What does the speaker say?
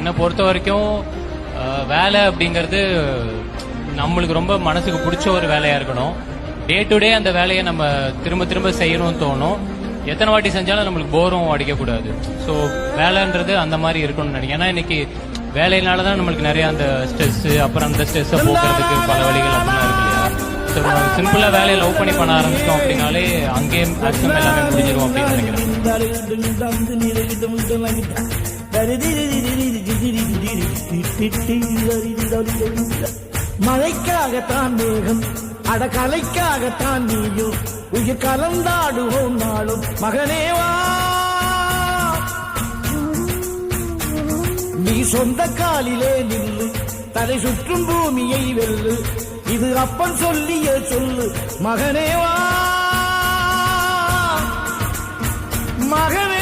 என்னை பொறுத்த வரைக்கும் வேலை அப்படிங்கிறது நம்மளுக்கு ரொம்ப மனசுக்கு பிடிச்ச ஒரு வேலையா இருக்கணும். டே டு டே அந்த வேலையை நம்ம திரும்ப திரும்ப செய்யணும்னு தோணும். எத்தனை வாட்டி செஞ்சாலும் நம்மளுக்கு போரும் அடிக்கக்கூடாது. ஸோ வேலைன்றது அந்த மாதிரி இருக்கணும்னு நினைக்கிறேன். ஏன்னா இன்னைக்கு வேலையினால தான் நம்மளுக்கு நிறைய அந்த ஸ்ட்ரெஸ், அப்புறம் அந்த ஸ்ட்ரெஸ்ஸை போக்குறதுக்கு பல வழிகள் அப்படிலாம் இருக்கு இல்லையா. ஸோ சிம்பிளா வேலையை லவ் பண்ணி பண்ண ஆரம்பிச்சிட்டோம் அப்படின்னாலே அங்கேயே மேக்ஸிமம் எல்லாமே முடிஞ்சிடும் அப்படின்னு நினைக்கிறேன். மழைக்காகத்தான் மேகம், அடகலைக்காகத்தான் நீயும், உயிர் கலந்தாடுவோம் நாளும் மகனேவா. நீ சொந்த காலிலே நில்லு, தலை சுற்றும் பூமியை வெல்லு, இது அப்பன் சொல்லிய சொல்லு மகனேவா. மகனே